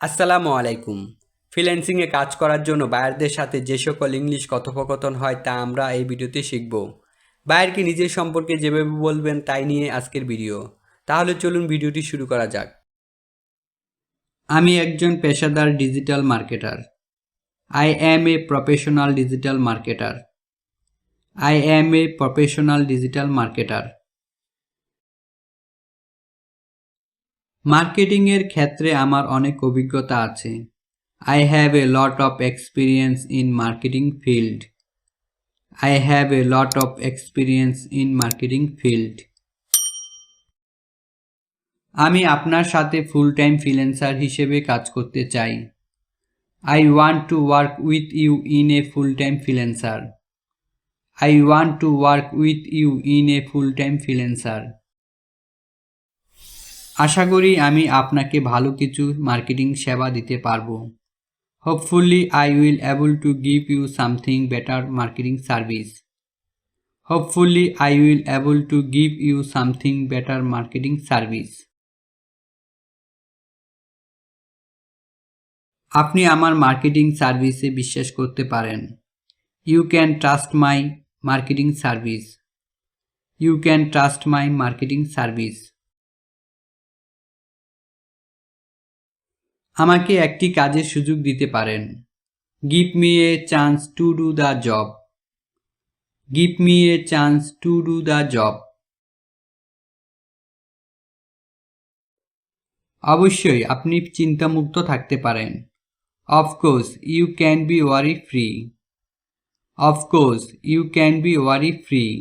আসসালামু আলাইকুম। ফ্রিল্যান্সিংয়ে কাজ করার জন্য বায়ারদের সাথে যে সকল ইংলিশ কথোপকথন হয় তা আমরা এই ভিডিওতে শিখব। বায়ারকে নিজের সম্পর্কে যেভাবে বলবেন তাই নিয়ে আজকের ভিডিও। তাহলে চলুন ভিডিওটি শুরু করা যাক। আমি একজন পেশাদার digital marketer. I am a professional digital marketer. I am a professional digital marketer. মার্কেটিংয়ের ক্ষেত্রে আমার অনেক অভিজ্ঞতা আছে। I have a lot of experience in marketing field. I have a lot of experience in marketing field. আমি আপনার সাথে full time freelancer হিসেবে কাজ করতে চাই। I want to work with you in a full time freelancer. I want to work with you in a full time freelancer. আশা করি আমি আপনাকে ভালো কিছু মার্কেটিং সেবা দিতে পারবো। Hopefully I will able to give you something better marketing service. Hopefully I will able to give you something better marketing service. আপনি আমার মার্কেটিং সার্ভিসে বিশ্বাস করতে পারেন। You can trust my marketing service. You can trust my marketing service. আমাকে একটি কাজের সুযোগ দিতে পারেন। Give me a chance to do the job. Give me a chance to do the job. অবশ্যই আপনি চিন্তামুক্ত থাকতে পারেন। Of course you can be worry free. Of course you can be worry free.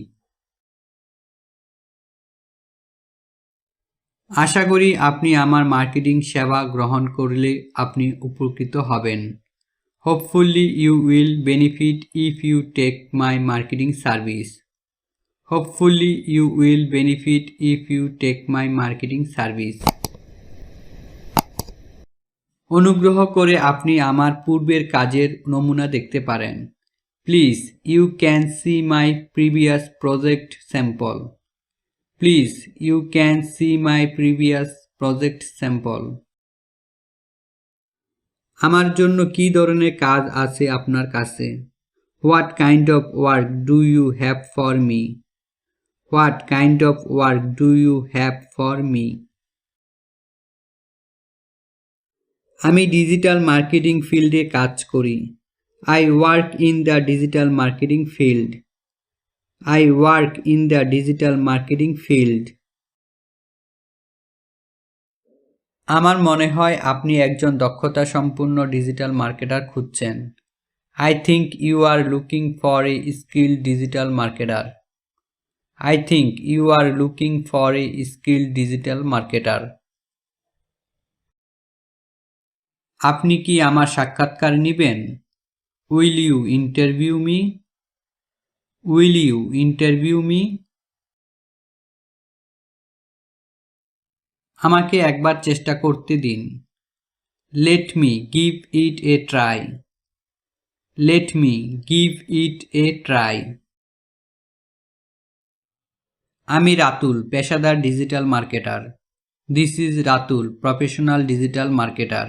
আশা করি আপনি আমার মার্কেটিং সেবা গ্রহণ করলে আপনি উপকৃত হবেন। Hopefully you will benefit if you take my marketing service. Hopefully you will benefit if you take my marketing service. অনুগ্রহ করে আপনি আমার পূর্বের কাজের নমুনা দেখতে পারেন। Please you can see my previous project sample. Please you can see my previous project sample. আমার জন্য কী ধরনের কাজ আছে আপনার কাছে? What kind of work do you have for me? What kind of work do you have for me? আমি digital marketing ফিল্ডে কাজ করি। I work in the digital marketing field. I work in the digital marketing field. আমার মনে হয় আপনি একজন দক্ষতা সম্পন্ন ডিজিটাল মার্কেটার খুঁজছেন। I think you are looking for a skilled digital marketer. I think you are looking for a skilled digital marketer. আপনি কি আমার সাক্ষাৎকার নেবেন? Will you interview me? Will you interview me? আমাকে একবার চেষ্টা করতে দিন। Let me give it a try. Let me give it a try. আমি রাতুল, পেশাদার digital marketer. This is Ratul, professional digital marketer.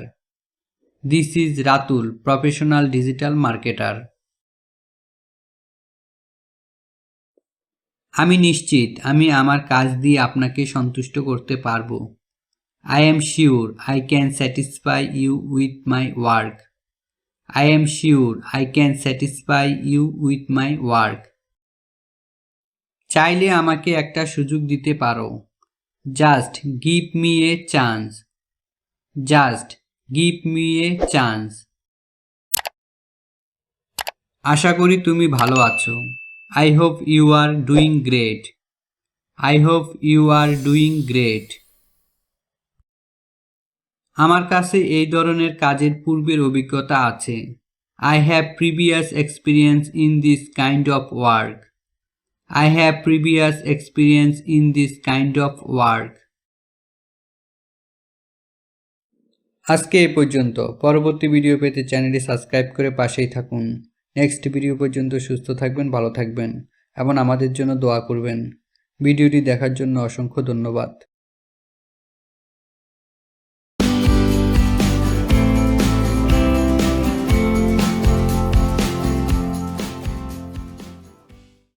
This is Ratul, professional digital marketer. আমি নিশ্চিত আমি আমার কাজ দিয়ে আপনাকে সন্তুষ্ট করতে পারবো। I am sure I can satisfy you with my work. I am sure I can satisfy you with my work. চাইলে আমাকে একটা সুযোগ দিতে পারো। Just give me a chance. Just give me a chance. আশা করি তুমি ভালো আছো। I hope you are doing great. I hope you are doing great. আমার কাছে এই ধরনের কাজের পূর্বের অভিজ্ঞতা আছে। I have previous experience in this kind of work. I have previous experience in this kind of work. আজকে এই পর্যন্ত। পরবর্তী ভিডিও পেতে চ্যানেলটি সাবস্ক্রাইব করে পাশেই থাকুন। নেক্সট ভিডিও পর্যন্ত সুস্থ থাকবেন, ভালো থাকবেন এবং আমাদের জন্য দোয়া করবেন। ভিডিওটি দেখার জন্য অসংখ্য ধন্যবাদ।